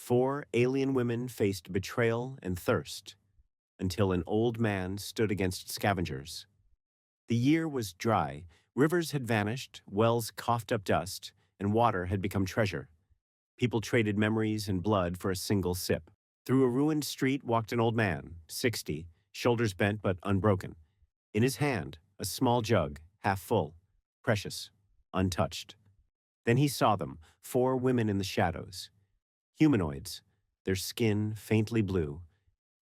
4 alien women faced betrayal and thirst until an old man stood against scavengers. The year was dry, rivers had vanished, wells coughed up dust, and water had become treasure. People traded memories and blood for a single sip. Through a ruined street walked an old man, 60, shoulders bent but unbroken. In his hand, a small jug, half full, precious, untouched. Then he saw them, 4 women in the shadows. Humanoids, their skin faintly blue,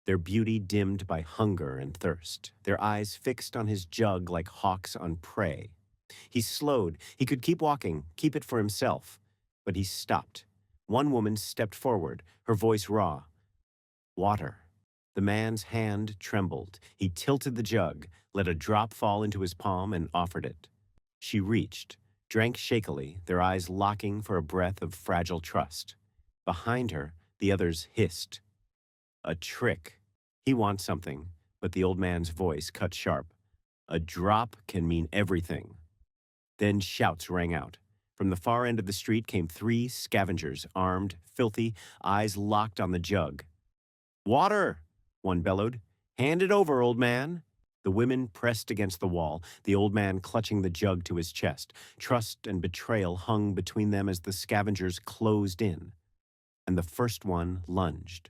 their beauty dimmed by hunger and thirst, their eyes fixed on his jug like hawks on prey. He slowed. He could keep walking, keep it for himself. But he stopped. One woman stepped forward, her voice raw. Water. The man's hand trembled. He tilted the jug, let a drop fall into his palm, and offered it. She reached, drank shakily, their eyes locking for a breath of fragile trust. Behind her, the others hissed. A trick. He wants something, but the old man's voice cut sharp. A drop can mean everything. Then shouts rang out. From the far end of the street came 3 scavengers, armed, filthy, eyes locked on the jug. "Water!" one bellowed. "Hand it over, old man." The women pressed against the wall, the old man clutching the jug to his chest. Trust and betrayal hung between them as the scavengers closed in. And the first one lunged.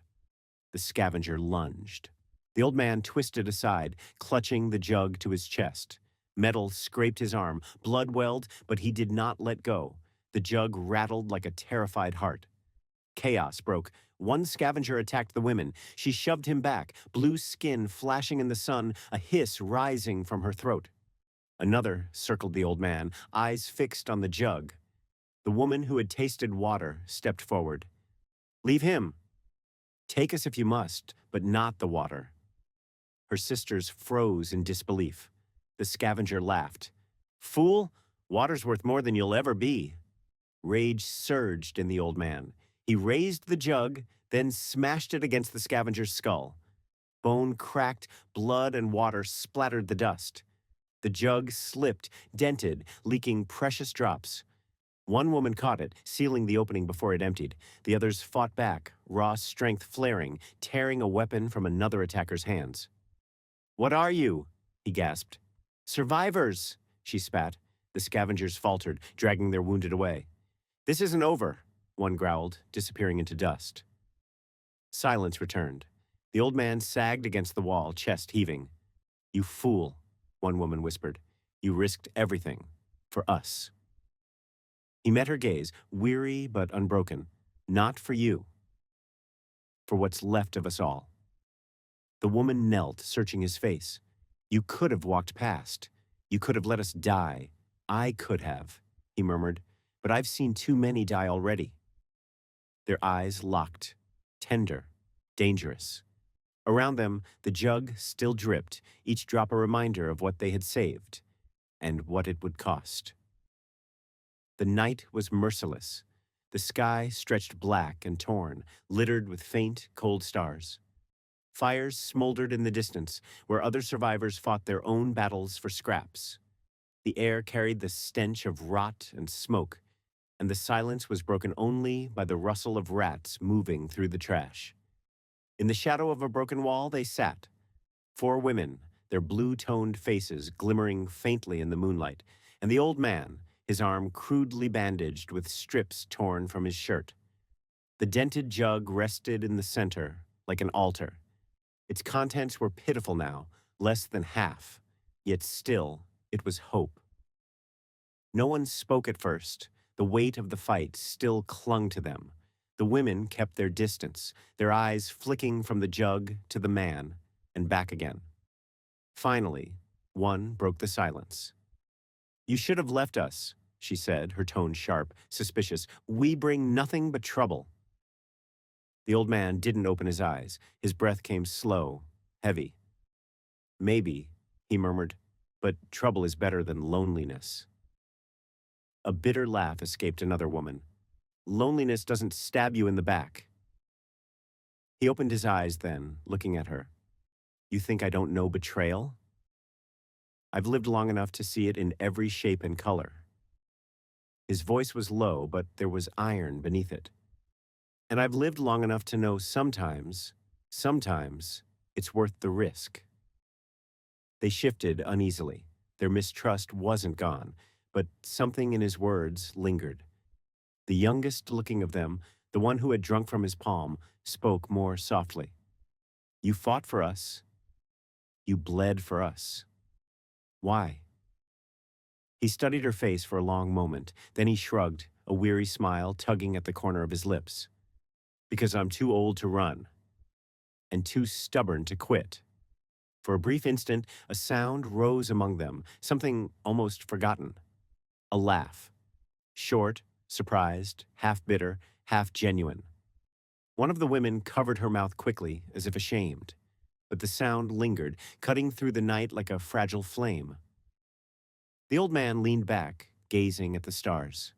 The scavenger lunged. The old man twisted aside, clutching the jug to his chest. Metal scraped his arm, blood welled, but he did not let go. The jug rattled like a terrified heart. Chaos broke. One scavenger attacked the women. She shoved him back, blue skin flashing in the sun, a hiss rising from her throat. Another circled the old man, eyes fixed on the jug. The woman who had tasted water stepped forward. "Leave him. Take us if you must, but not the water." Her sisters froze in disbelief. The scavenger laughed. "Fool, water's worth more than you'll ever be." Rage surged in the old man. He raised the jug, then smashed it against the scavenger's skull. Bone cracked, blood and water splattered the dust. The jug slipped, dented, leaking precious drops. One woman caught it, sealing the opening before it emptied. The others fought back, raw strength flaring, tearing a weapon from another attacker's hands. "What are you?" he gasped. "Survivors," she spat. The scavengers faltered, dragging their wounded away. "This isn't over," one growled, disappearing into dust. Silence returned. The old man sagged against the wall, chest heaving. "You fool," one woman whispered. "You risked everything. For us." He met her gaze, weary but unbroken. "Not for you. For what's left of us all." The woman knelt, searching his face. "You could have walked past. You could have let us die. I could have," he murmured. "But I've seen too many die already." Their eyes locked, tender, dangerous. Around them, the jug still dripped, each drop a reminder of what they had saved, and what it would cost. The night was merciless. The sky stretched black and torn, littered with faint, cold stars. Fires smoldered in the distance, where other survivors fought their own battles for scraps. The air carried the stench of rot and smoke, and the silence was broken only by the rustle of rats moving through the trash. In the shadow of a broken wall they sat. 4 women, their blue-toned faces glimmering faintly in the moonlight, and the old man, his arm crudely bandaged with strips torn from his shirt. The dented jug rested in the center, like an altar. Its contents were pitiful now, less than half, yet still it was hope. No one spoke at first. The weight of the fight still clung to them. The women kept their distance, their eyes flicking from the jug to the man and back again. Finally, one broke the silence. "You should have left us," she said, her tone sharp, suspicious. "We bring nothing but trouble." The old man didn't open his eyes. His breath came slow, heavy. "Maybe," he murmured, "but trouble is better than loneliness." A bitter laugh escaped another woman. "Loneliness doesn't stab you in the back." He opened his eyes then, looking at her. "You think I don't know betrayal? I've lived long enough to see it in every shape and color." His voice was low, but there was iron beneath it. And I've lived long enough to know sometimes it's worth the risk. They shifted uneasily. Their mistrust wasn't gone, but something in his words lingered. The youngest looking of them, the one who had drunk from his palm, spoke more softly. You fought for us. You bled for us. Why? He studied her face for a long moment. Then he shrugged, a weary smile tugging at the corner of his lips. Because I'm too old to run, and too stubborn to quit. For a brief instant, a sound rose among them, something almost forgotten. A laugh. Short, surprised, half bitter, half genuine. One of the women covered her mouth quickly, as if ashamed. But the sound lingered, cutting through the night like a fragile flame. The old man leaned back, gazing at the stars.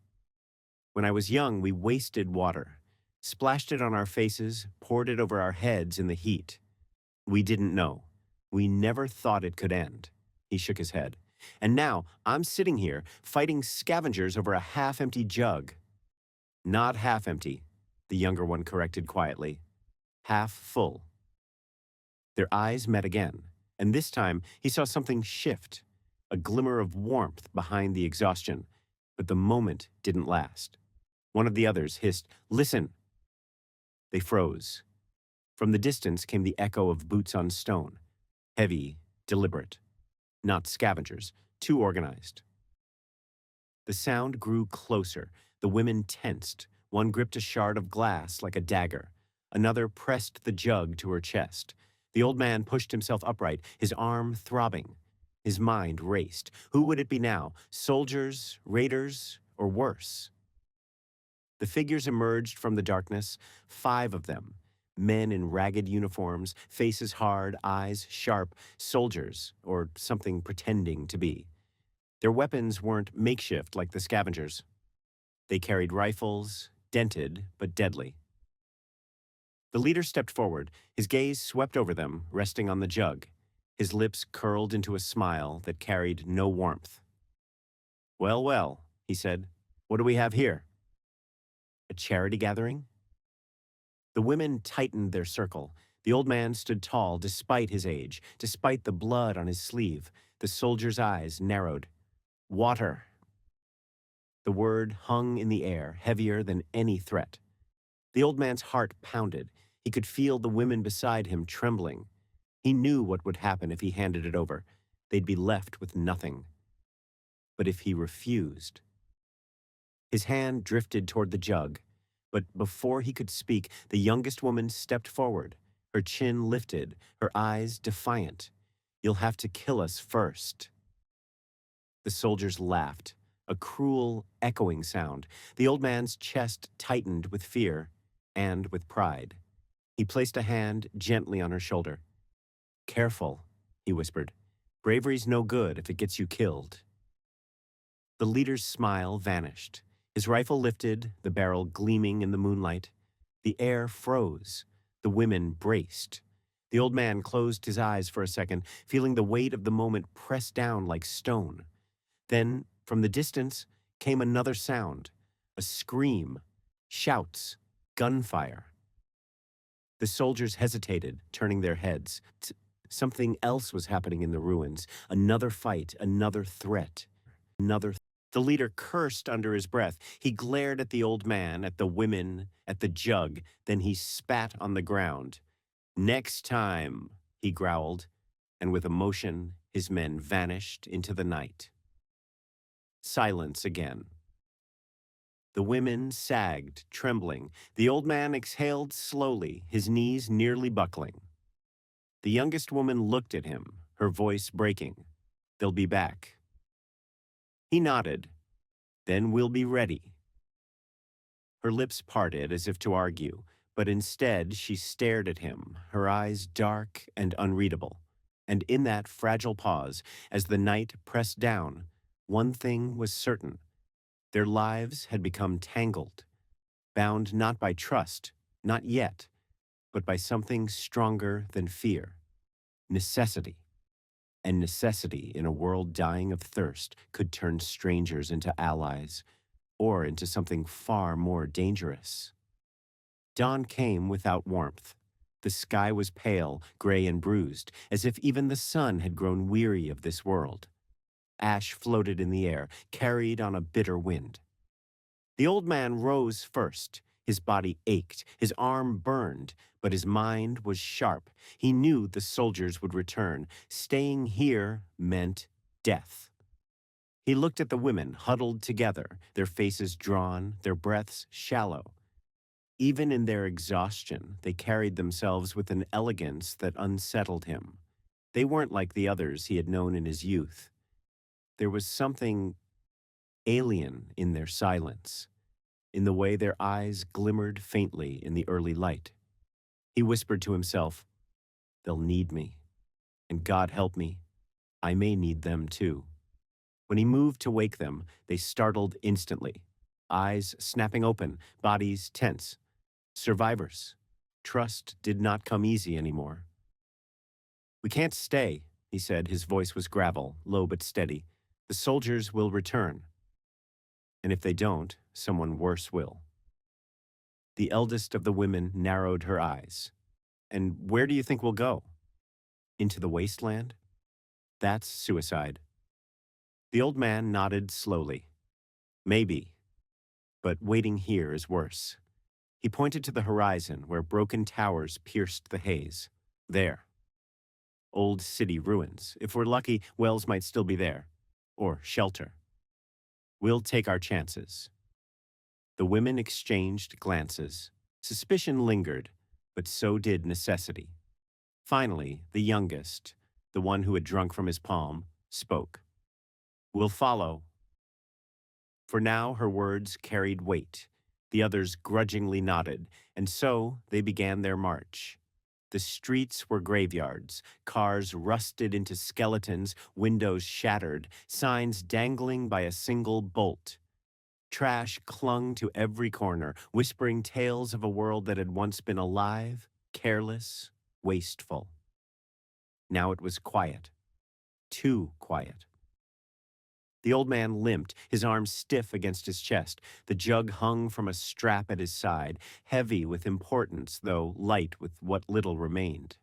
When I was young, we wasted water, splashed it on our faces, poured it over our heads in the heat. We didn't know. We never thought it could end. He shook his head. And now I'm sitting here fighting scavengers over a half-empty jug. Not half-empty, the younger one corrected quietly. Half full. Their eyes met again, and this time he saw something shift, a glimmer of warmth behind the exhaustion, but the moment didn't last. One of the others hissed, "Listen!" They froze. From the distance came the echo of boots on stone, heavy, deliberate. Not scavengers, too organized. The sound grew closer. The women tensed. One gripped a shard of glass like a dagger. Another pressed the jug to her chest. The old man pushed himself upright, his arm throbbing. His mind raced. Who would it be now? Soldiers, raiders, or worse? The figures emerged from the darkness, 5 of them. Men in ragged uniforms, faces hard, eyes sharp, soldiers, or something pretending to be. Their weapons weren't makeshift like the scavengers. They carried rifles, dented but deadly. The leader stepped forward, his gaze swept over them, resting on the jug. His lips curled into a smile that carried no warmth. "Well, well," he said, "what do we have here? A charity gathering?" The women tightened their circle. The old man stood tall despite his age, despite the blood on his sleeve. The soldier's eyes narrowed. "Water." The word hung in the air, heavier than any threat. The old man's heart pounded. He could feel the women beside him trembling. He knew what would happen if he handed it over. They'd be left with nothing. But if he refused? His hand drifted toward the jug, but before he could speak, the youngest woman stepped forward, her chin lifted, her eyes defiant. "You'll have to kill us first." The soldiers laughed, a cruel, echoing sound. The old man's chest tightened with fear and with pride. He placed a hand gently on her shoulder. "Careful," he whispered. "Bravery's no good if it gets you killed." The leader's smile vanished. His rifle lifted, the barrel gleaming in the moonlight. The air froze. The women braced. The old man closed his eyes for a second, feeling the weight of the moment press down like stone. Then, from the distance, came another sound, a scream, shouts, gunfire. The soldiers hesitated, turning their heads. Something else was happening in the ruins. Another fight, another threat, another. The leader cursed under his breath. He glared at the old man, at the women, at the jug. Then he spat on the ground. "Next time," he growled, and with emotion, his men vanished into the night. Silence again. The women sagged, trembling. The old man exhaled slowly, his knees nearly buckling. The youngest woman looked at him, her voice breaking. "They'll be back." He nodded. "Then we'll be ready." Her lips parted as if to argue, but instead she stared at him, her eyes dark and unreadable. And in that fragile pause, as the night pressed down, one thing was certain. Their lives had become tangled, bound not by trust, not yet, but by something stronger than fear. Necessity. And necessity in a world dying of thirst could turn strangers into allies, or into something far more dangerous. Dawn came without warmth. The sky was pale, gray, and bruised, as if even the sun had grown weary of this world. Ash floated in the air, carried on a bitter wind. The old man rose first. His body ached, his arm burned, but his mind was sharp. He knew the soldiers would return. Staying here meant death. He looked at the women huddled together, their faces drawn, their breaths shallow. Even in their exhaustion, they carried themselves with an elegance that unsettled him. They weren't like the others he had known in his youth. There was something alien in their silence, in the way their eyes glimmered faintly in the early light. He whispered to himself, "They'll need me, and God help me, I may need them too." When he moved to wake them, they startled instantly, eyes snapping open, bodies tense. Survivors. Trust did not come easy anymore. "We can't stay," he said. His voice was gravel, low but steady. "The soldiers will return. And if they don't, someone worse will." The eldest of the women narrowed her eyes. "And where do you think we'll go? Into the wasteland? That's suicide." The old man nodded slowly. "Maybe, but waiting here is worse." He pointed to the horizon where broken towers pierced the haze. "There. Old city ruins. If we're lucky, Wells might still be there. Or shelter. We'll take our chances." The women exchanged glances. Suspicion lingered, but so did necessity. Finally, the youngest, the one who had drunk from his palm, spoke. "We'll follow." For now, her words carried weight. The others grudgingly nodded, and so they began their march. The streets were graveyards, cars rusted into skeletons, windows shattered, signs dangling by a single bolt. Trash clung to every corner, whispering tales of a world that had once been alive, careless, wasteful. Now it was quiet. Too quiet. The old man limped, his arms stiff against his chest. The jug hung from a strap at his side, heavy with importance, though light with what little remained.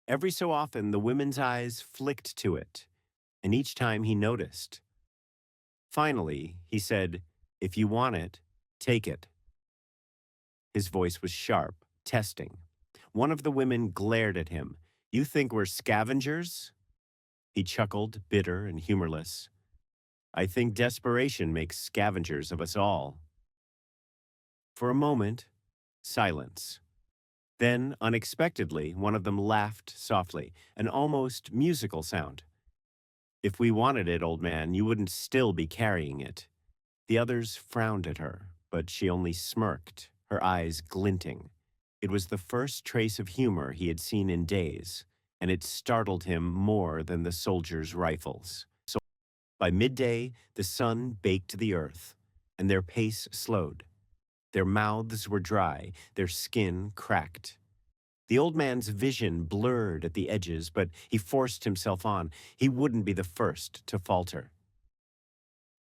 Every so often, the women's eyes flicked to it, and each time he noticed. Finally, he said, "If you want it, take it." His voice was sharp, testing. One of the women glared at him. "You think we're scavengers?" He chuckled, bitter and humorless. "I think desperation makes scavengers of us all." For a moment, silence. Then, unexpectedly, one of them laughed softly, an almost musical sound. "If we wanted it, old man, you wouldn't still be carrying it." The others frowned at her, but she only smirked, her eyes glinting. It was the first trace of humor he had seen in days, and it startled him more than the soldiers' rifles. By midday, the sun baked the earth, and their pace slowed. Their mouths were dry, their skin cracked. The old man's vision blurred at the edges, but he forced himself on. He wouldn't be the first to falter.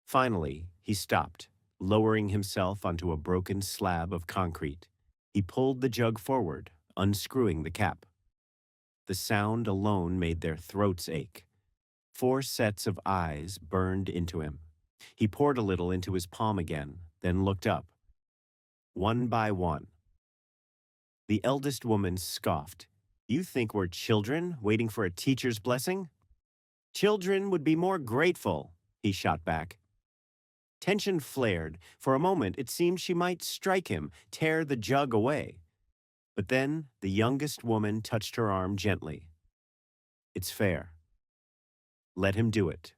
Finally, he stopped, lowering himself onto a broken slab of concrete. He pulled the jug forward, unscrewing the cap. The sound alone made their throats ache. 4 sets of eyes burned into him. He poured a little into his palm again, then looked up. One by one. The eldest woman scoffed. "You think we're children waiting for a teacher's blessing?" "Children would be more grateful," he shot back. Tension flared. For a moment, it seemed she might strike him, tear the jug away. But then the youngest woman touched her arm gently. "It's fair. Let him do it."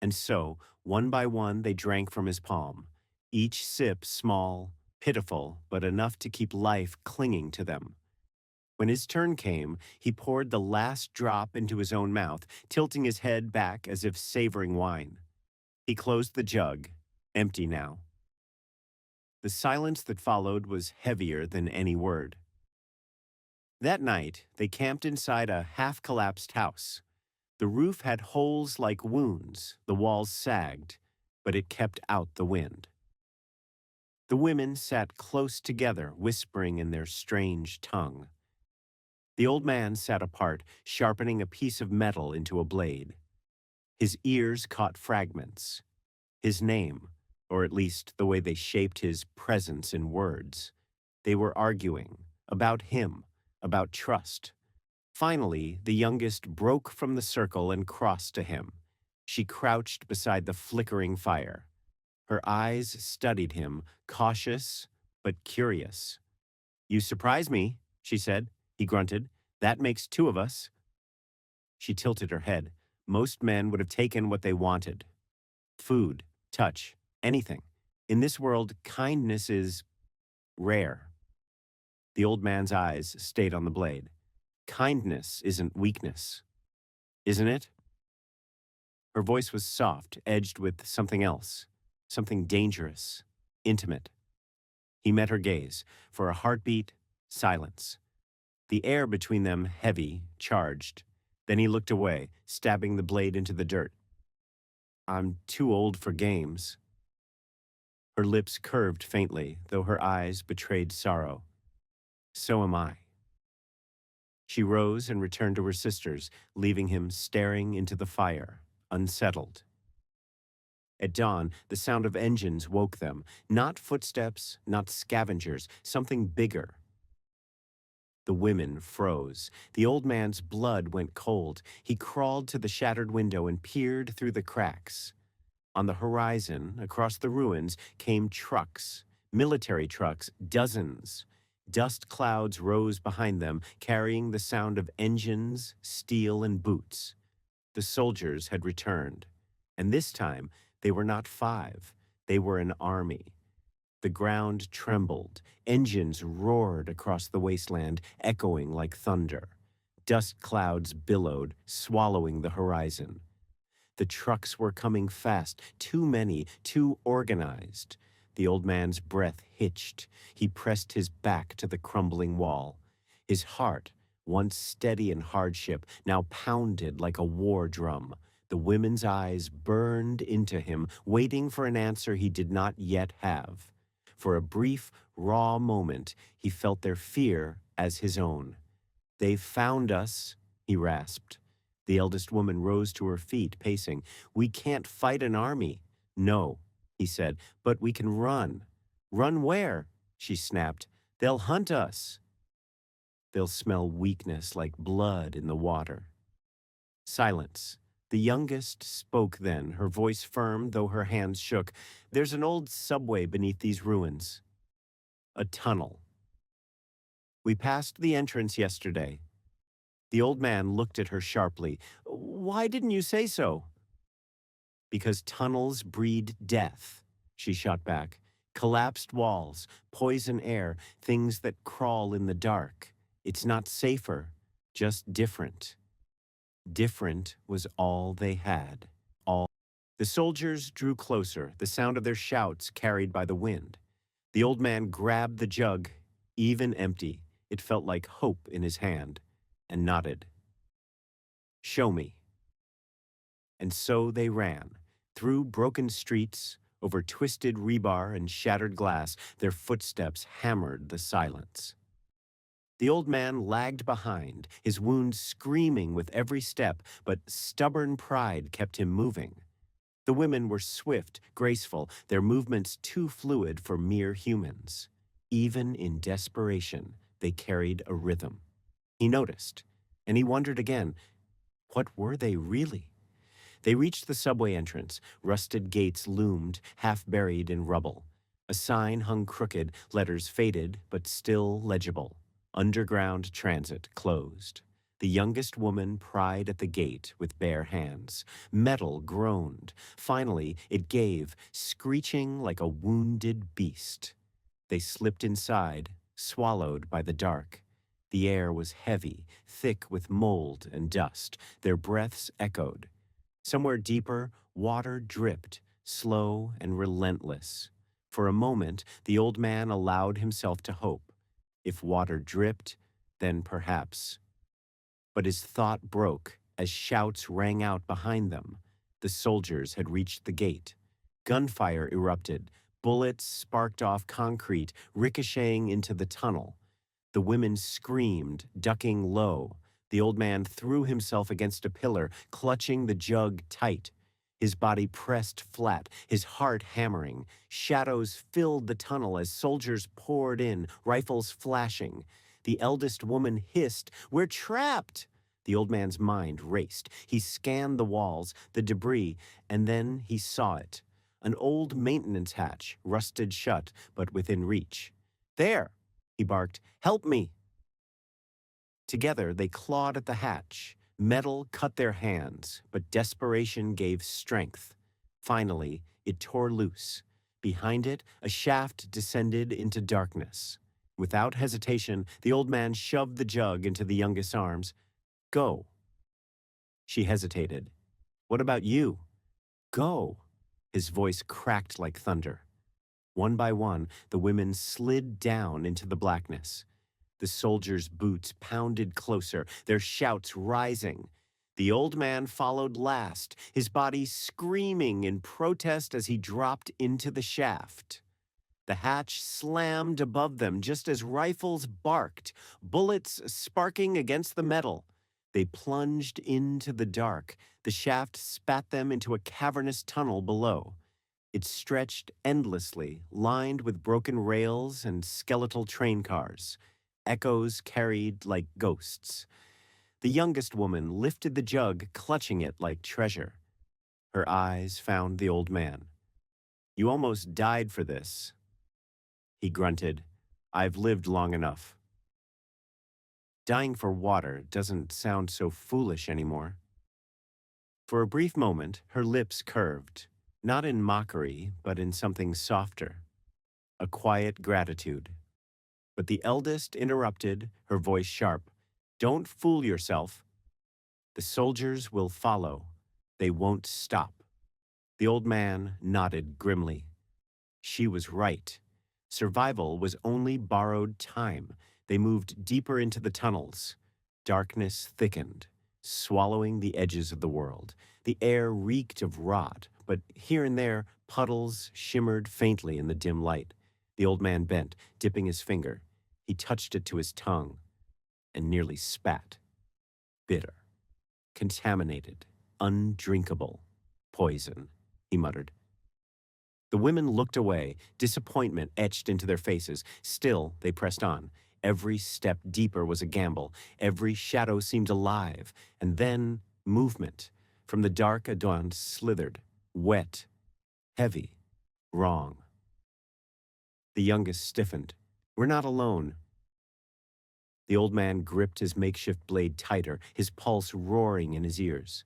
And so, one by one, they drank from his palm, each sip small, pitiful, but enough to keep life clinging to them. When his turn came, he poured the last drop into his own mouth, tilting his head back as if savoring wine. He closed the jug, empty now. The silence that followed was heavier than any word. That night, they camped inside a half-collapsed house. The roof had holes like wounds, the walls sagged, but it kept out the wind. The women sat close together, whispering in their strange tongue. The old man sat apart, sharpening a piece of metal into a blade. His ears caught fragments. His name, or at least the way they shaped his presence in words. They were arguing about him, about trust. Finally, the youngest broke from the circle and crossed to him. She crouched beside the flickering fire. Her eyes studied him, cautious but curious. "You surprise me," she said. He grunted. "That makes two of us." She tilted her head. Most men would have taken what they wanted. Food, touch, anything. In this world, kindness is rare. The old man's eyes stayed on the blade. Kindness isn't weakness, isn't it? Her voice was soft, edged with something else, something dangerous, intimate. He met her gaze. For a heartbeat, silence. The air between them heavy, charged. Then he looked away, stabbing the blade into the dirt. "I'm too old for games." Her lips curved faintly, though her eyes betrayed sorrow. "So am I." She rose and returned to her sisters, leaving him staring into the fire, unsettled. At dawn, the sound of engines woke them. Not footsteps, not scavengers, something bigger. The women froze. The old man's blood went cold. He crawled to the shattered window and peered through the cracks. On the horizon, across the ruins, came trucks, military trucks, dozens. Dust clouds rose behind them, carrying the sound of engines, steel, and boots. The soldiers had returned. And this time, they were not 5. They were an army. The ground trembled. Engines roared across the wasteland, echoing like thunder. Dust clouds billowed, swallowing the horizon. The trucks were coming fast, too many, too organized. The old man's breath hitched. He pressed his back to the crumbling wall. His heart, once steady in hardship, now pounded like a war drum. The women's eyes burned into him, waiting for an answer he did not yet have. For a brief, raw moment, he felt their fear as his own. "They've found us," he rasped. The eldest woman rose to her feet, pacing. "We can't fight an army." "No," he said, "but we can run." "Run where?" she snapped. "They'll hunt us." "They'll smell weakness like blood in the water." Silence. The youngest spoke then, her voice firm, though her hands shook. "There's an old subway beneath these ruins. A tunnel. We passed the entrance yesterday." The old man looked at her sharply. "Why didn't you say so?" "Because tunnels breed death," she shot back. "Collapsed walls, poison air, things that crawl in the dark. It's not safer, just different." Different was all they had. All. The soldiers drew closer, the sound of their shouts carried by the wind. The old man grabbed the jug, even empty. It felt like hope in his hand, and nodded. "Show me." And so they ran, through broken streets, over twisted rebar and shattered glass. Their footsteps hammered the silence. The old man lagged behind, his wounds screaming with every step, but stubborn pride kept him moving. The women were swift, graceful, their movements too fluid for mere humans. Even in desperation, they carried a rhythm. He noticed, and he wondered again, what were they really? They reached the subway entrance. Rusted gates loomed, half buried in rubble. A sign hung crooked, letters faded, but still legible. Underground transit closed. The youngest woman pried at the gate with bare hands. Metal groaned. Finally, it gave, screeching like a wounded beast. They slipped inside, swallowed by the dark. The air was heavy, thick with mold and dust. Their breaths echoed. Somewhere deeper, water dripped, slow and relentless. For a moment, the old man allowed himself to hope. If water dripped, then perhaps. But his thought broke as shouts rang out behind them. The soldiers had reached the gate. Gunfire erupted. Bullets sparked off concrete, ricocheting into the tunnel. The women screamed, ducking low. The old man threw himself against a pillar, clutching the jug tight. His body pressed flat, his heart hammering. Shadows filled the tunnel as soldiers poured in, rifles flashing. The eldest woman hissed, "We're trapped!" The old man's mind raced. He scanned the walls, the debris, and then he saw it. An old maintenance hatch, rusted shut, but within reach. "There!" he barked. "Help me!" Together they clawed at the hatch. Metal cut their hands, but desperation gave strength. Finally, it tore loose. Behind it, a shaft descended into darkness. Without hesitation, the old man shoved the jug into the youngest's arms. "Go." She hesitated. "What about you?" "Go." His voice cracked like thunder. One by one, the women slid down into the blackness. The soldiers' boots pounded closer, their shouts rising. The old man followed last, his body screaming in protest as he dropped into the shaft. The hatch slammed above them just as rifles barked, bullets sparking against the metal. They plunged into the dark. The shaft spat them into a cavernous tunnel below. It stretched endlessly, lined with broken rails and skeletal train cars. Echoes carried like ghosts. The youngest woman lifted the jug, clutching it like treasure. Her eyes found the old man. "You almost died for this." He grunted, "I've lived long enough." Dying for water doesn't sound so foolish anymore. For a brief moment, her lips curved, not in mockery, but in something softer. A quiet gratitude. But the eldest interrupted, her voice sharp. "Don't fool yourself. The soldiers will follow. They won't stop." The old man nodded grimly. She was right. Survival was only borrowed time. They moved deeper into the tunnels. Darkness thickened, swallowing the edges of the world. The air reeked of rot, but here and there, puddles shimmered faintly in the dim light. The old man bent, dipping his finger. He touched it to his tongue and nearly spat. Bitter, contaminated, undrinkable, poison, he muttered. The women looked away, disappointment etched into their faces. Still, they pressed on. Every step deeper was a gamble. Every shadow seemed alive. And then, movement. From the dark, a dawn slithered, wet, heavy, wrong. The youngest stiffened. "We're not alone." The old man gripped his makeshift blade tighter, his pulse roaring in his ears.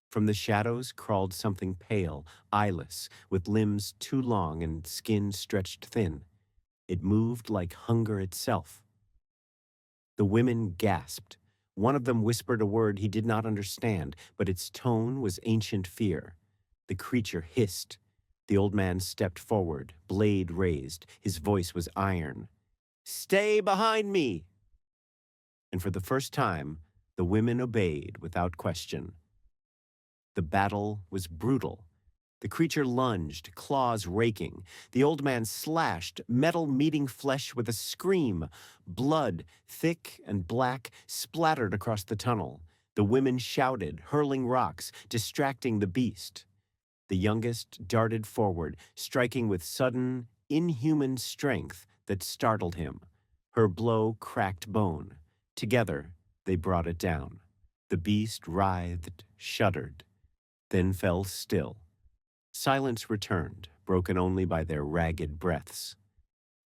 From the shadows crawled something pale, eyeless, with limbs too long and skin stretched thin. It moved like hunger itself. The women gasped. One of them whispered a word he did not understand, but its tone was ancient fear. The creature hissed. The old man stepped forward, blade raised. His voice was iron. "Stay behind me!" And for the first time, the women obeyed without question. The battle was brutal. The creature lunged, claws raking. The old man slashed, metal meeting flesh with a scream. Blood, thick and black, splattered across the tunnel. The women shouted, hurling rocks, distracting the beast. The youngest darted forward, striking with sudden, inhuman strength that startled him. Her blow cracked bone. Together, they brought it down. The beast writhed, shuddered, then fell still. Silence returned, broken only by their ragged breaths.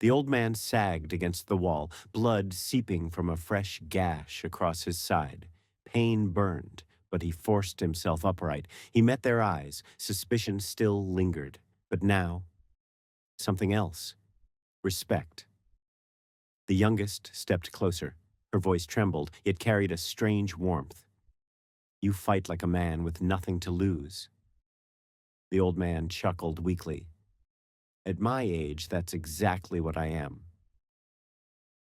The old man sagged against the wall, blood seeping from a fresh gash across his side. Pain burned, but he forced himself upright. He met their eyes. Suspicion still lingered. But now, something else. Respect. The youngest stepped closer. Her voice trembled, yet carried a strange warmth. "You fight like a man with nothing to lose." The old man chuckled weakly. "At my age, that's exactly what I am."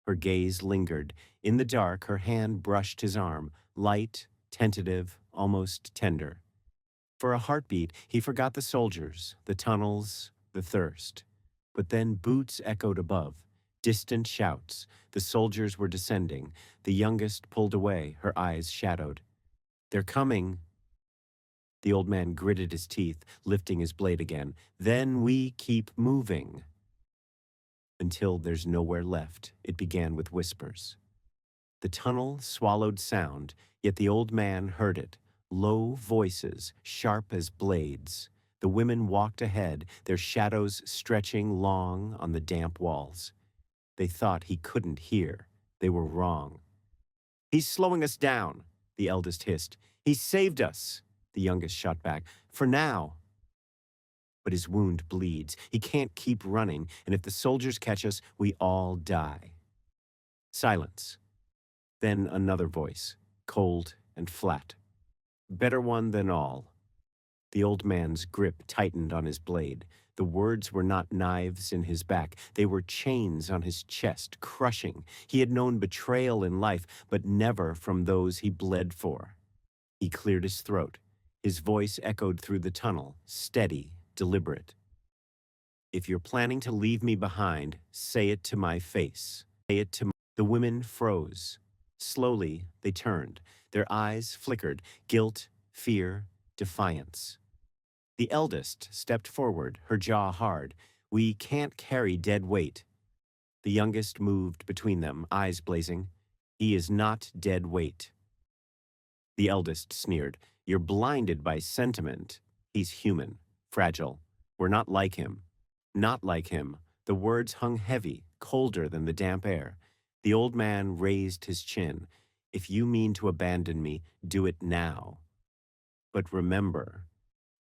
Her gaze lingered. In the dark, her hand brushed his arm, light, tentative, almost tender. For a heartbeat, he forgot the soldiers, the tunnels, the thirst. But then boots echoed above, distant shouts. The soldiers were descending. The youngest pulled away, her eyes shadowed. "They're coming." The old man gritted his teeth, lifting his blade again. "Then we keep moving." Until there's nowhere left, it began with whispers. The tunnel swallowed sound, yet the old man heard it. Low voices, sharp as blades. The women walked ahead, their shadows stretching long on the damp walls. They thought he couldn't hear. They were wrong. "He's slowing us down," the eldest hissed. "He saved us," the youngest shot back. "For now." But his wound bleeds. He can't keep running, and if the soldiers catch us, we all die. Silence. Then another voice, cold and flat. "Better one than all." The old man's grip tightened on his blade. The words were not knives in his back. They were chains on his chest, crushing. He had known betrayal in life, but never from those he bled for. He cleared his throat. His voice echoed through the tunnel, steady, deliberate. "If you're planning to leave me behind, say it to my face. Say it to my—" The women froze. Slowly, they turned. Their eyes flickered, guilt, fear, defiance. The eldest stepped forward, her jaw hard. "We can't carry dead weight." The youngest moved between them, eyes blazing. "He is not dead weight." The eldest sneered. "You're blinded by sentiment. He's human, fragile. We're not like him." Not like him. The words hung heavy, colder than the damp air. The old man raised his chin. "If you mean to abandon me, do it now. But remember,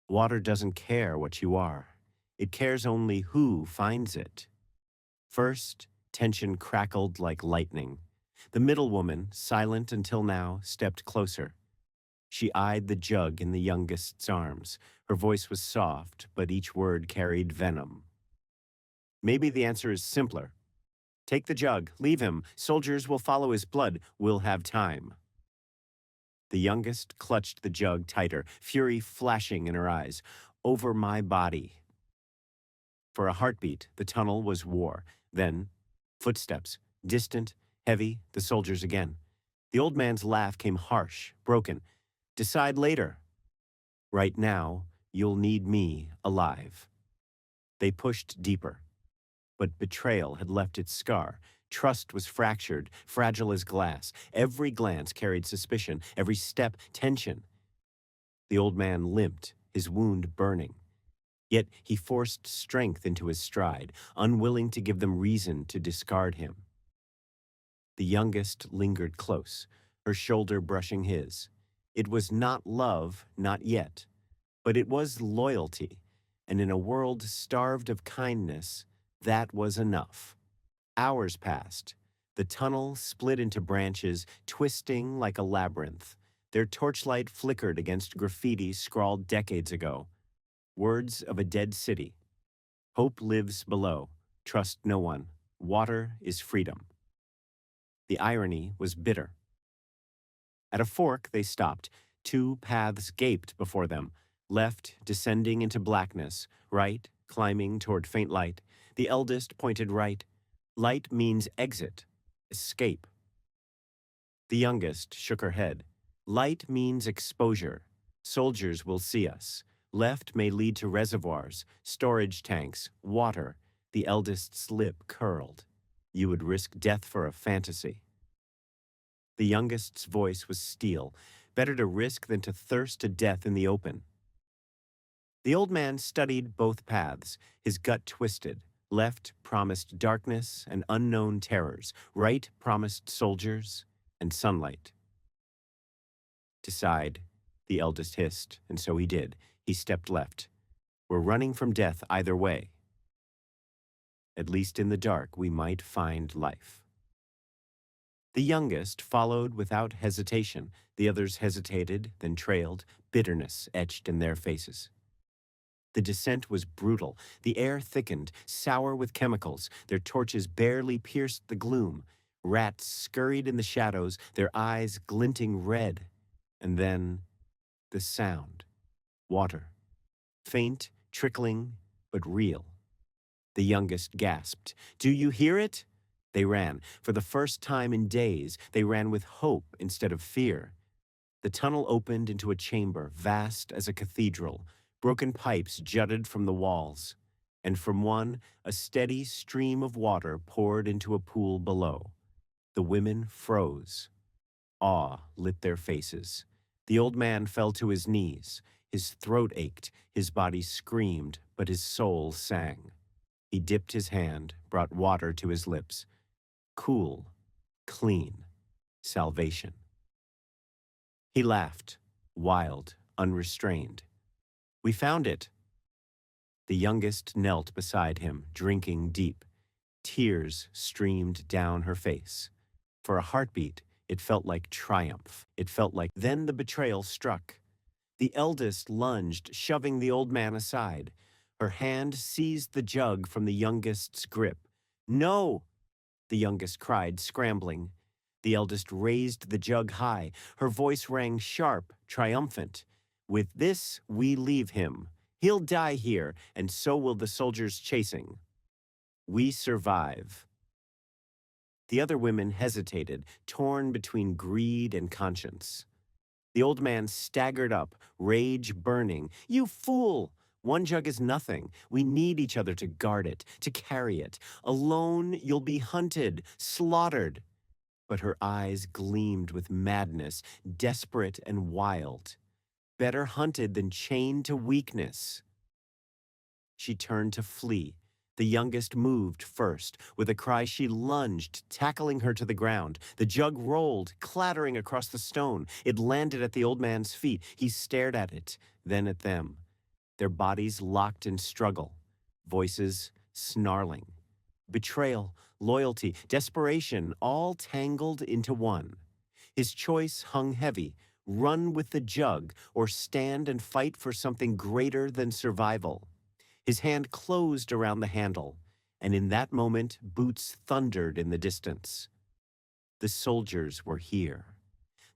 water doesn't care what you are. It cares only who finds it." First, tension crackled like lightning. The middle woman, silent until now, stepped closer. She eyed the jug in the youngest's arms. Her voice was soft, but each word carried venom. "Maybe the answer is simpler. Take the jug, leave him. Soldiers will follow his blood. We'll have time." The youngest clutched the jug tighter, fury flashing in her eyes. "Over my body." For a heartbeat, the tunnel was war. Then, footsteps, distant, heavy, the soldiers again. The old man's laugh came harsh, broken. "Decide later. Right now, you'll need me alive." They pushed deeper. But betrayal had left its scar. Trust was fractured, fragile as glass. Every glance carried suspicion, every step tension. The old man limped, his wound burning. Yet he forced strength into his stride, unwilling to give them reason to discard him. The youngest lingered close, her shoulder brushing his. It was not love, not yet, but it was loyalty, and in a world starved of kindness, that was enough. Hours passed. The tunnel split into branches, twisting like a labyrinth. Their torchlight flickered against graffiti scrawled decades ago. Words of a dead city. "Hope lives below. Trust no one. Water is freedom." The irony was bitter. At a fork, they stopped. Two paths gaped before them. Left, descending into blackness. Right, climbing toward faint light. The eldest pointed right. Light means exit, escape. The youngest shook her head. Light means exposure. Soldiers will see us. Left may lead to reservoirs, storage tanks, water. The eldest's lip curled. "You would risk death for a fantasy." The youngest's voice was steel. "Better to risk than to thirst to death in the open." The old man studied both paths, his gut twisted. Left promised darkness and unknown terrors. Right promised soldiers and sunlight. "Decide," the eldest hissed, and so he did. He stepped left. "We're running from death either way. At least in the dark, we might find life." The youngest followed without hesitation. The others hesitated, then trailed, bitterness etched in their faces. The descent was brutal. The air thickened, sour with chemicals. Their torches barely pierced the gloom. Rats scurried in the shadows, their eyes glinting red. And then, the sound. Water. Faint, trickling, but real. The youngest gasped. "Do you hear it?" They ran. For the first time in days, they ran with hope instead of fear. The tunnel opened into a chamber vast as a cathedral. Broken pipes jutted from the walls, and from one, a steady stream of water poured into a pool below. The women froze. Awe lit their faces. The old man fell to his knees. His throat ached, his body screamed, but his soul sang. He dipped his hand, brought water to his lips. Cool, clean, salvation. He laughed, wild, unrestrained. "We found it." The youngest knelt beside him, drinking deep. Tears streamed down her face. For a heartbeat, it felt like triumph. It felt like then the betrayal struck. The eldest lunged, shoving the old man aside. Her hand seized the jug from the youngest's grip. "No!" the youngest cried, scrambling. The eldest raised the jug high. Her voice rang sharp, triumphant. "With this, we leave him. He'll die here, and so will the soldiers chasing. We survive." The other women hesitated, torn between greed and conscience. The old man staggered up, rage burning. "You fool! One jug is nothing. We need each other to guard it, to carry it. Alone, you'll be hunted, slaughtered." But her eyes gleamed with madness, desperate and wild. Better hunted than chained to weakness. She turned to flee. The youngest moved first. With a cry, she lunged, tackling her to the ground. The jug rolled, clattering across the stone. It landed at the old man's feet. He stared at it, then at them. Their bodies locked in struggle, voices snarling. Betrayal, loyalty, desperation, all tangled into one. His choice hung heavy: run with the jug or stand and fight for something greater than survival. His hand closed around the handle, and in that moment, boots thundered in the distance. The soldiers were here.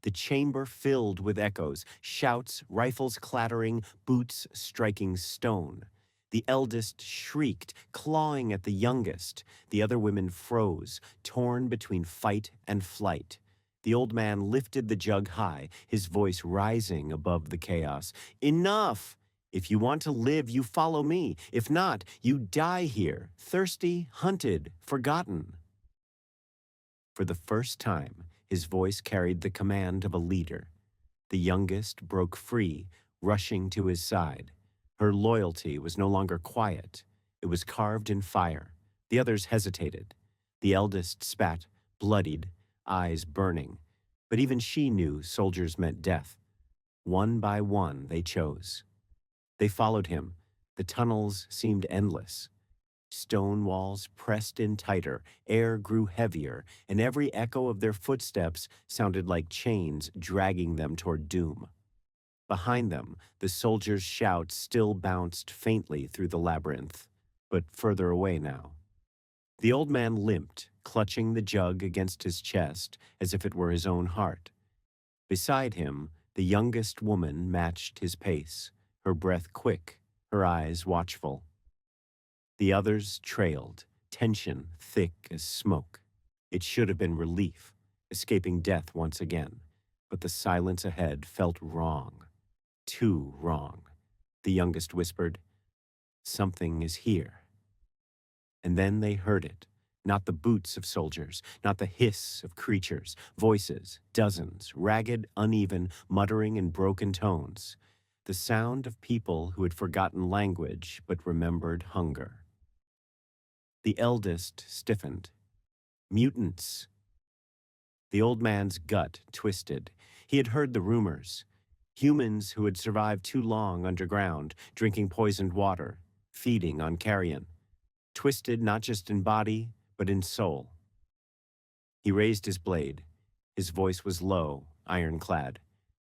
The chamber filled with echoes, shouts, rifles clattering, boots striking stone. The eldest shrieked, clawing at the youngest. The other women froze, torn between fight and flight. The old man lifted the jug high, his voice rising above the chaos. "Enough! If you want to live, you follow me. If not, you die here, thirsty, hunted, forgotten." For the first time, his voice carried the command of a leader. The youngest broke free, rushing to his side. Her loyalty was no longer quiet. It was carved in fire. The others hesitated. The eldest spat, bloodied, eyes burning. But even she knew soldiers meant death. One by one, they chose. They followed him. The tunnels seemed endless. Stone walls pressed in tighter, air grew heavier, and every echo of their footsteps sounded like chains dragging them toward doom. Behind them, the soldiers' shouts still bounced faintly through the labyrinth, but further away now. The old man limped, clutching the jug against his chest as if it were his own heart. Beside him, the youngest woman matched his pace, her breath quick, her eyes watchful. The others trailed, tension thick as smoke. It should have been relief, escaping death once again, but the silence ahead felt wrong. Too wrong. The youngest whispered, "Something is here." And then they heard it. Not the boots of soldiers, not the hiss of creatures, voices, dozens, ragged, uneven, muttering in broken tones. The sound of people who had forgotten language but remembered hunger. The eldest stiffened. Mutants. The old man's gut twisted. He had heard the rumors. Humans who had survived too long underground, drinking poisoned water, feeding on carrion. Twisted not just in body, but in soul. He raised his blade. His voice was low, ironclad.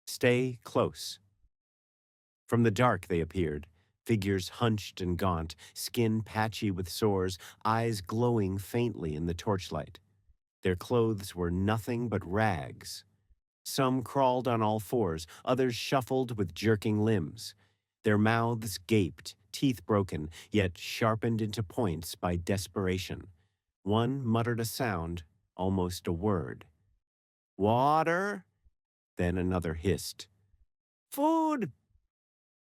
"Stay close." From the dark they appeared, figures hunched and gaunt, skin patchy with sores, eyes glowing faintly in the torchlight. Their clothes were nothing but rags. Some crawled on all fours, others shuffled with jerking limbs. Their mouths gaped, teeth broken, yet sharpened into points by desperation. One muttered a sound, almost a word. "Water?" Then another hissed. "Food!"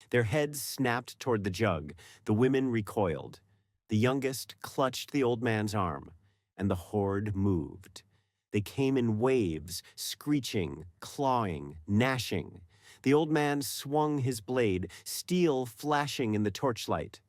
Their heads snapped toward the jug. The women recoiled. The youngest clutched the old man's arm, and the horde moved. They came in waves, screeching, clawing, gnashing. The old man swung his blade, steel flashing in the torchlight.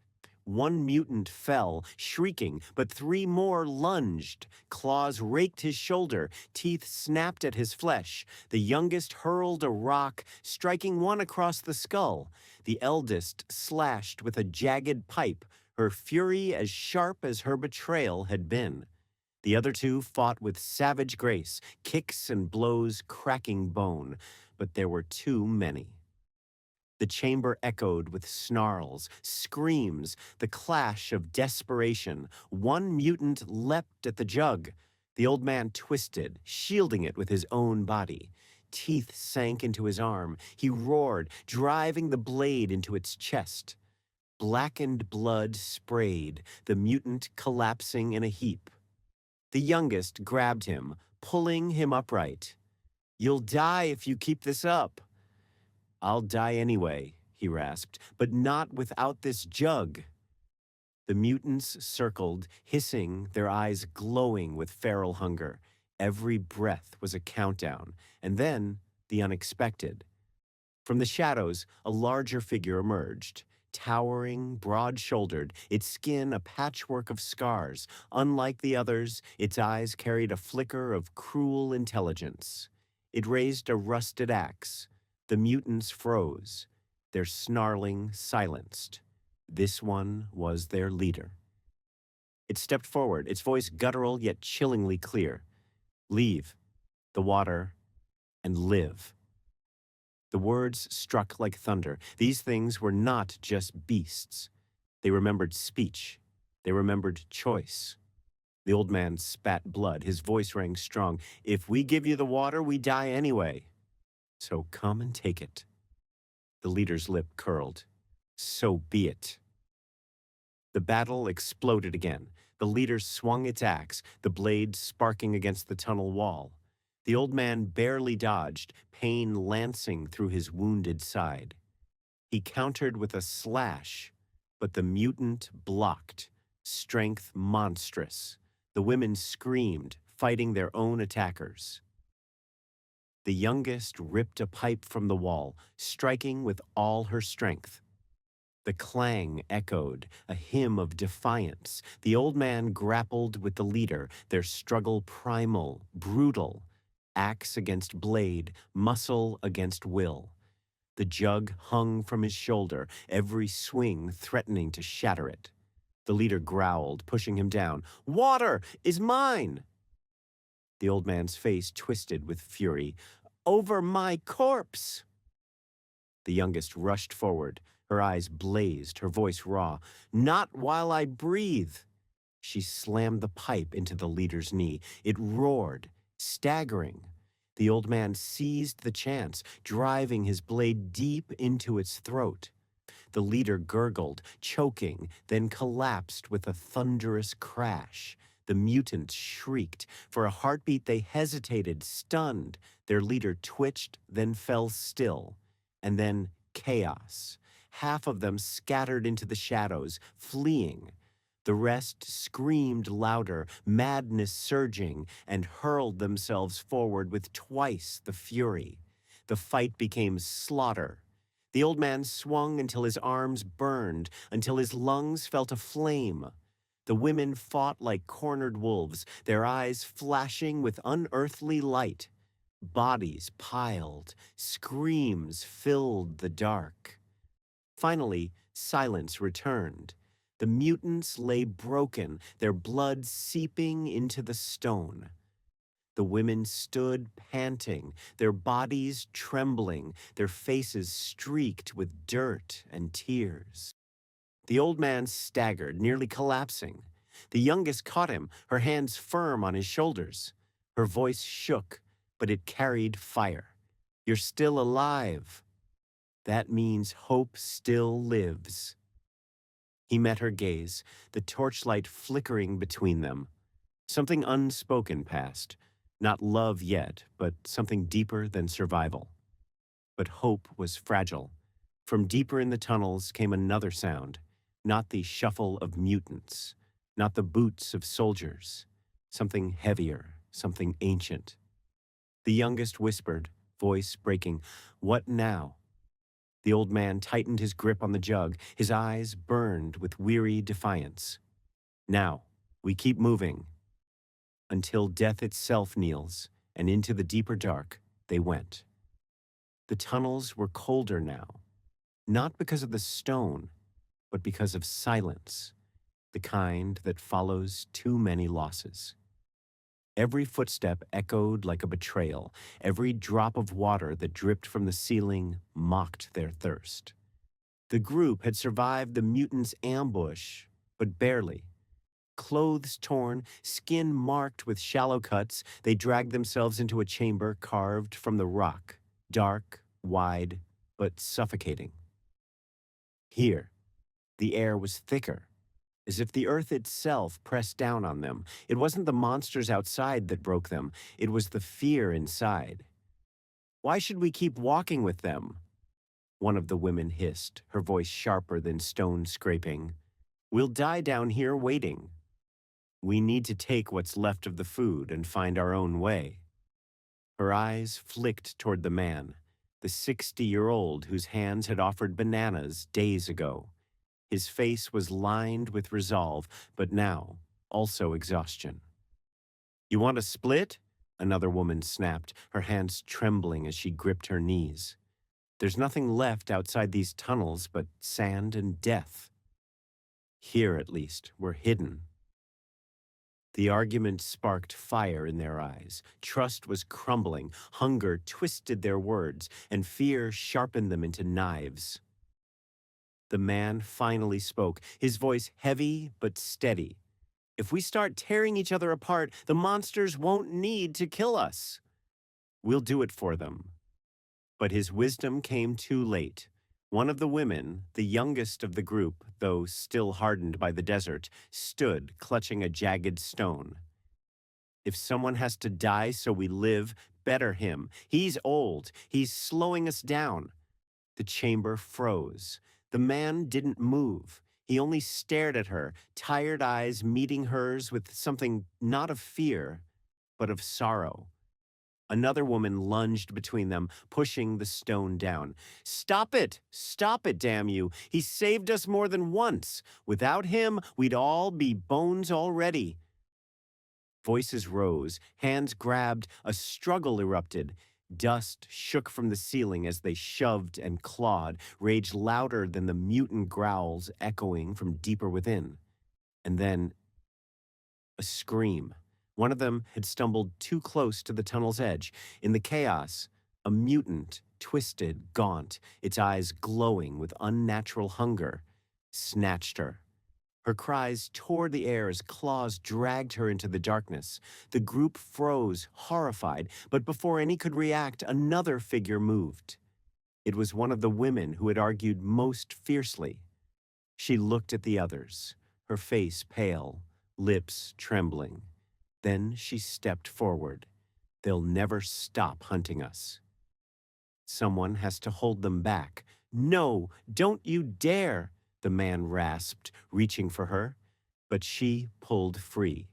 One mutant fell, shrieking, but three more lunged. Claws raked his shoulder, teeth snapped at his flesh. The youngest hurled a rock, striking one across the skull. The eldest slashed with a jagged pipe, her fury as sharp as her betrayal had been. The other two fought with savage grace, kicks and blows cracking bone, but there were too many. The chamber echoed with snarls, screams, the clash of desperation. One mutant leapt at the jug. The old man twisted, shielding it with his own body. Teeth sank into his arm. He roared, driving the blade into its chest. Blackened blood sprayed, the mutant collapsing in a heap. The youngest grabbed him, pulling him upright. "You'll die if you keep this up." "I'll die anyway," he rasped, "but not without this jug." The mutants circled, hissing, their eyes glowing with feral hunger. Every breath was a countdown, and then the unexpected. From the shadows, a larger figure emerged. Towering, broad-shouldered, its skin a patchwork of scars. Unlike the others, its eyes carried a flicker of cruel intelligence. It raised a rusted axe. The mutants froze, their snarling silenced. This one was their leader. It stepped forward, its voice guttural yet chillingly clear. "Leave the water and live." The words struck like thunder. These things were not just beasts. They remembered speech. They remembered choice. The old man spat blood. His voice rang strong. "If we give you the water, we die anyway. So come and take it." The leader's lip curled. "So be it." The battle exploded again. The leader swung its axe, the blade sparking against the tunnel wall. The old man barely dodged, pain lancing through his wounded side. He countered with a slash, but the mutant blocked, strength monstrous. The women screamed, fighting their own attackers. The youngest ripped a pipe from the wall, striking with all her strength. The clang echoed, a hymn of defiance. The old man grappled with the leader, their struggle primal, brutal. Axe against blade, muscle against will. The jug hung from his shoulder, every swing threatening to shatter it. The leader growled, pushing him down. "Water is mine!" The old man's face twisted with fury. "Over my corpse!" The youngest rushed forward, her eyes blazed, her voice raw. "Not while I breathe!" She slammed the pipe into the leader's knee. It roared, staggering. The old man seized the chance, driving his blade deep into its throat. The leader gurgled, choking, then collapsed with a thunderous crash. The mutants shrieked. For a heartbeat they hesitated, stunned. Their leader twitched, then fell still. And then chaos. Half of them scattered into the shadows, fleeing. The rest screamed louder, madness surging, and hurled themselves forward with twice the fury. The fight became slaughter. The old man swung until his arms burned, until his lungs felt aflame. The women fought like cornered wolves, their eyes flashing with unearthly light. Bodies piled, screams filled the dark. Finally, silence returned. The mutants lay broken, their blood seeping into the stone. The women stood panting, their bodies trembling, their faces streaked with dirt and tears. The old man staggered, nearly collapsing. The youngest caught him, her hands firm on his shoulders. Her voice shook, but it carried fire. "You're still alive. That means hope still lives." He met her gaze, the torchlight flickering between them. Something unspoken passed. Not love yet, but something deeper than survival. But hope was fragile. From deeper in the tunnels came another sound, not the shuffle of mutants, not the boots of soldiers. Something heavier, something ancient. The youngest whispered, voice breaking, "What now?" The old man tightened his grip on the jug, his eyes burned with weary defiance. "Now, we keep moving." Until death itself kneels, and into the deeper dark they went. The tunnels were colder now, not because of the stone, but because of silence, the kind that follows too many losses. Every footstep echoed like a betrayal. Every drop of water that dripped from the ceiling mocked their thirst. The group had survived the mutants' ambush, but barely. Clothes torn, skin marked with shallow cuts, they dragged themselves into a chamber carved from the rock, dark, wide, but suffocating. Here, the air was thicker, as if the earth itself pressed down on them. It wasn't the monsters outside that broke them, it was the fear inside. "Why should we keep walking with them?" one of the women hissed, her voice sharper than stone scraping. "We'll die down here waiting. We need to take what's left of the food and find our own way." Her eyes flicked toward the man, the 60-year-old whose hands had offered bananas days ago. His face was lined with resolve, but now also exhaustion. "You want to split?" another woman snapped, her hands trembling as she gripped her knees. "There's nothing left outside these tunnels but sand and death. Here, at least, we're hidden." The argument sparked fire in their eyes. Trust was crumbling, hunger twisted their words, and fear sharpened them into knives. The man finally spoke, his voice heavy but steady. "If we start tearing each other apart, the monsters won't need to kill us. We'll do it for them." But his wisdom came too late. One of the women, the youngest of the group, though still hardened by the desert, stood clutching a jagged stone. "If someone has to die so we live, better him. He's old. He's slowing us down." The chamber froze. The man didn't move. He only stared at her, tired eyes meeting hers with something not of fear, but of sorrow. Another woman lunged between them, pushing the stone down. "Stop it! Stop it, damn you! He saved us more than once. Without him, we'd all be bones already." Voices rose, hands grabbed, a struggle erupted. Dust shook from the ceiling as they shoved and clawed, rage louder than the mutant growls echoing from deeper within. And then a scream. One of them had stumbled too close to the tunnel's edge. In the chaos, a mutant, twisted, gaunt, its eyes glowing with unnatural hunger, snatched her. Her cries tore the air as claws dragged her into the darkness. The group froze, horrified, but before any could react, another figure moved. It was one of the women who had argued most fiercely. She looked at the others, her face pale, lips trembling. Then she stepped forward. "They'll never stop hunting us. Someone has to hold them back." "No, don't you dare!" the man rasped, reaching for her. But she pulled free.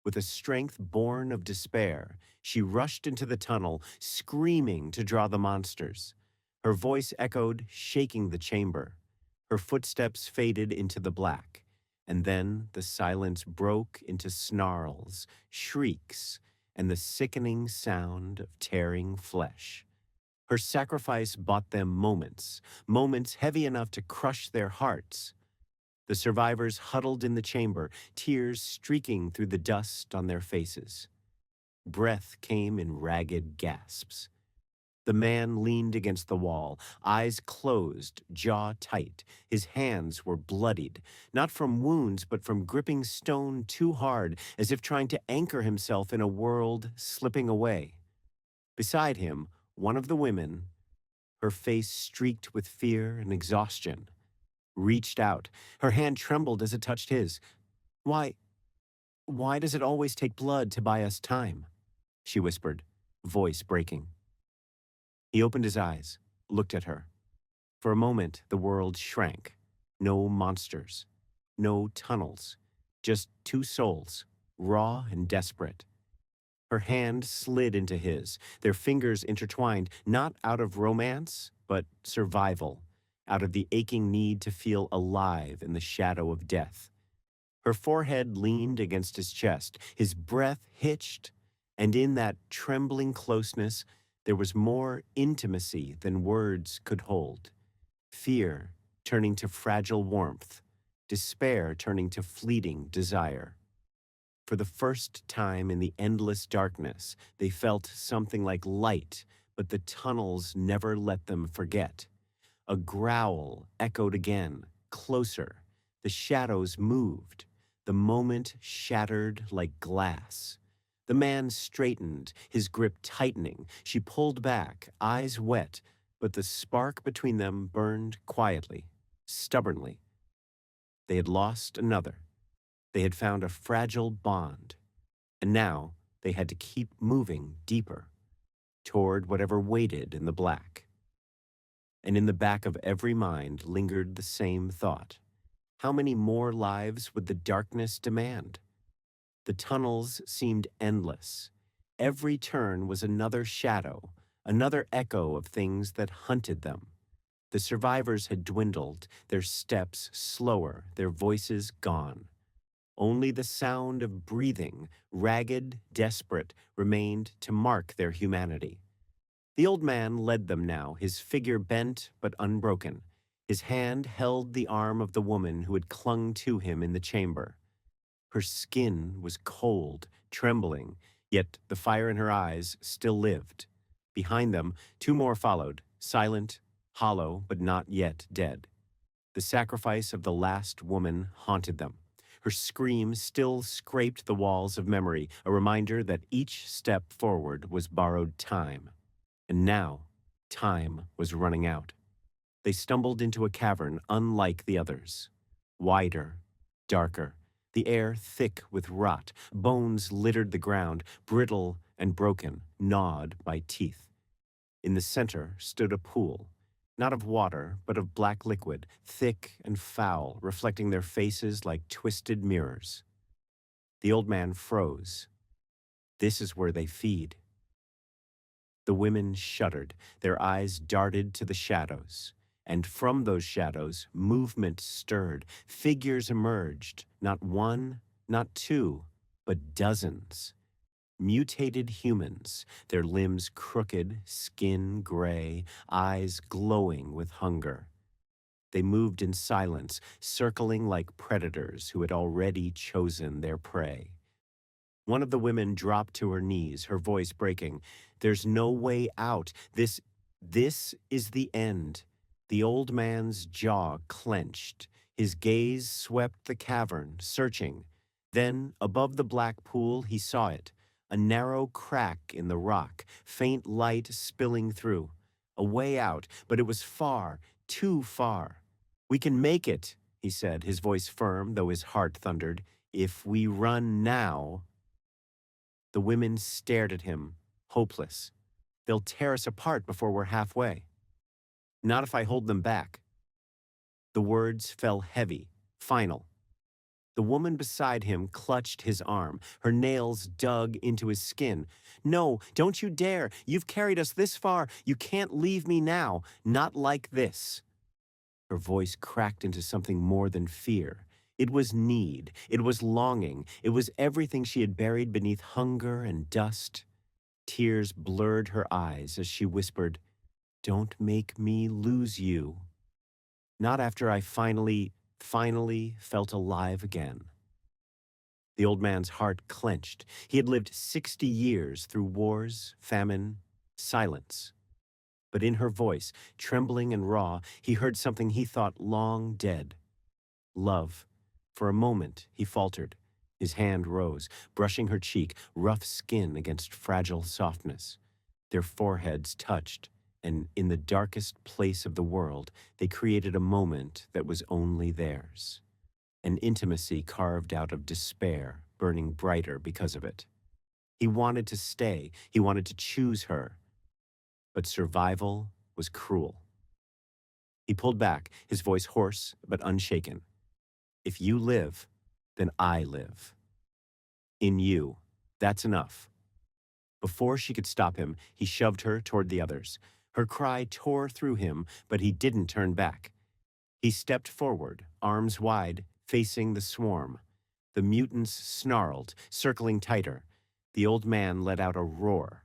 With a strength born of despair, she rushed into the tunnel, screaming to draw the monsters. Her voice echoed, shaking the chamber. Her footsteps faded into the black. And then the silence broke into snarls, shrieks, and the sickening sound of tearing flesh. Her sacrifice bought them moments, moments heavy enough to crush their hearts. The survivors huddled in the chamber, tears streaking through the dust on their faces. Breath came in ragged gasps. The man leaned against the wall, eyes closed, jaw tight. His hands were bloodied, not from wounds but from gripping stone too hard, as if trying to anchor himself in a world slipping away. Beside him, one of the women, her face streaked with fear and exhaustion. reached out. Her hand trembled as it touched his. Why, why does it always take blood to buy us time? She whispered, voice breaking. He opened his eyes, looked at her. For a moment, the world shrank. No monsters, no tunnels, just two souls, raw and desperate. Her hand slid into his, their fingers intertwined, not out of romance, but survival, out of the aching need to feel alive in the shadow of death. Her forehead leaned against his chest, his breath hitched, and in that trembling closeness, there was more intimacy than words could hold. Fear turning to fragile warmth, despair turning to fleeting desire. For the first time in the endless darkness, they felt something like light, but the tunnels never let them forget. A growl echoed again, closer. The shadows moved. The moment shattered like glass. The man straightened, his grip tightening. She pulled back, eyes wet, but the spark between them burned quietly, stubbornly. They had lost another. They had found a fragile bond, and now they had to keep moving deeper, toward whatever waited in the black. And in the back of every mind lingered the same thought. How many more lives would the darkness demand? The tunnels seemed endless. Every turn was another shadow, another echo of things that hunted them. The survivors had dwindled, their steps slower, their voices gone. Only the sound of breathing, ragged, desperate, remained to mark their humanity. The old man led them now, his figure bent but unbroken. His hand held the arm of the woman who had clung to him in the chamber. Her skin was cold, trembling, yet the fire in her eyes still lived. Behind them, two more followed, silent, hollow, but not yet dead. The sacrifice of the last woman haunted them. Her scream still scraped the walls of memory, a reminder that each step forward was borrowed time. And now, time was running out. They stumbled into a cavern unlike the others. Wider, darker, the air thick with rot, bones littered the ground, brittle and broken, gnawed by teeth. In the center stood a pool. Not of water, but of black liquid, thick and foul, reflecting their faces like twisted mirrors. The old man froze. This is where they feed. The women shuddered, their eyes darted to the shadows. And from those shadows, movement stirred, figures emerged, not one, not two, but dozens. Mutated humans, their limbs crooked, skin gray, eyes glowing with hunger. They moved in silence, circling like predators who had already chosen their prey. One of the women dropped to her knees, her voice breaking. There's no way out. This is the end. The old man's jaw clenched. His gaze swept the cavern, searching. Then, above the black pool, he saw it. A narrow crack in the rock, faint light spilling through. A way out, but it was far, too far. We can make it, he said, his voice firm, though his heart thundered. If we run now. The women stared at him, hopeless. They'll tear us apart before we're halfway. Not if I hold them back. The words fell heavy, final. The woman beside him clutched his arm. Her nails dug into his skin. No, don't you dare. You've carried us this far. You can't leave me now. Not like this. Her voice cracked into something more than fear. It was need. It was longing. It was everything she had buried beneath hunger and dust. Tears blurred her eyes as she whispered, "Don't make me lose you." Not after I finally felt alive again. The old man's heart clenched. He had lived 60 years through wars, famine, silence. But in her voice, trembling and raw, he heard something he thought long dead. Love. For a moment, he faltered. His hand rose, brushing her cheek, rough skin against fragile softness. Their foreheads touched, And in the darkest place of the world, they created a moment that was only theirs. An intimacy carved out of despair, burning brighter because of it. He wanted to stay. He wanted to choose her. But survival was cruel. He pulled back, his voice hoarse but unshaken. If you live, then I live. In you. That's enough. Before she could stop him, he shoved her toward the others. Her cry tore through him, but he didn't turn back. He stepped forward, arms wide, facing the swarm. The mutants snarled, circling tighter. The old man let out a roar,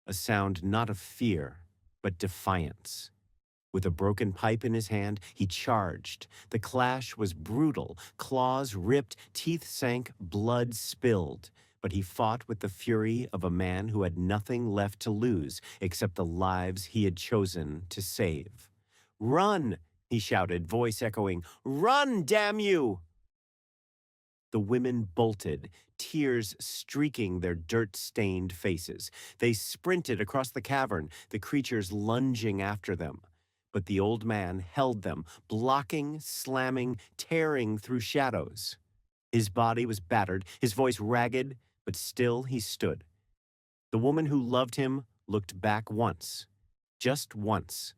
a sound not of fear, but defiance. With a broken pipe in his hand, he charged. The clash was brutal. Claws ripped, teeth sank, blood spilled. But he fought with the fury of a man who had nothing left to lose except the lives he had chosen to save. "Run!" he shouted, voice echoing. "Run, damn you!" The women bolted, tears streaking their dirt-stained faces. They sprinted across the cavern, the creatures lunging after them. But the old man held them, blocking, slamming, tearing through shadows. His body was battered, his voice ragged, but still he stood. The woman who loved him looked back once, just once.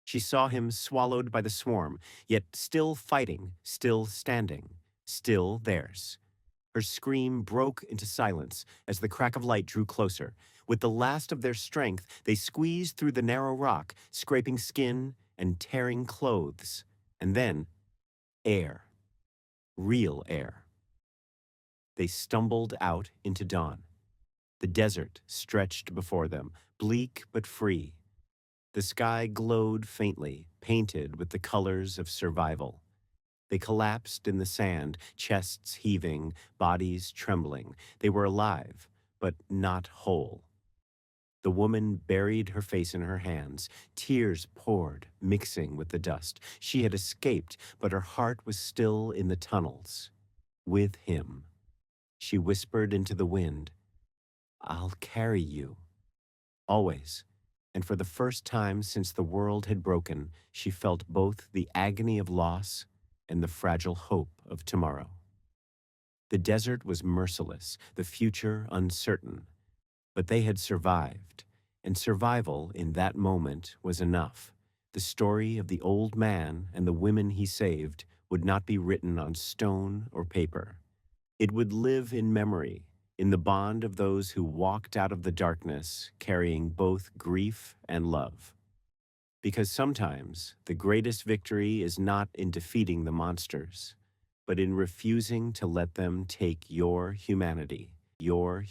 She saw him swallowed by the swarm, yet still fighting, still standing, still theirs. Her scream broke into silence as the crack of light drew closer. With the last of their strength, they squeezed through the narrow rock, scraping skin and tearing clothes. And then, air. Real air. They stumbled out into dawn. The desert stretched before them, bleak but free. The sky glowed faintly, painted with the colors of survival. They collapsed in the sand, chests heaving, bodies trembling. They were alive, but not whole. The woman buried her face in her hands. Tears poured, mixing with the dust. She had escaped, but her heart was still in the tunnels. With him. She whispered into the wind, "I'll carry you." Always. And for the first time since the world had broken, she felt both the agony of loss and the fragile hope of tomorrow. The desert was merciless, the future uncertain, but they had survived, and survival in that moment was enough. The story of the old man and the women he saved would not be written on stone or paper. It would live in memory, in the bond of those who walked out of the darkness carrying both grief and love. Because sometimes the greatest victory is not in defeating the monsters, but in refusing to let them take your humanity, your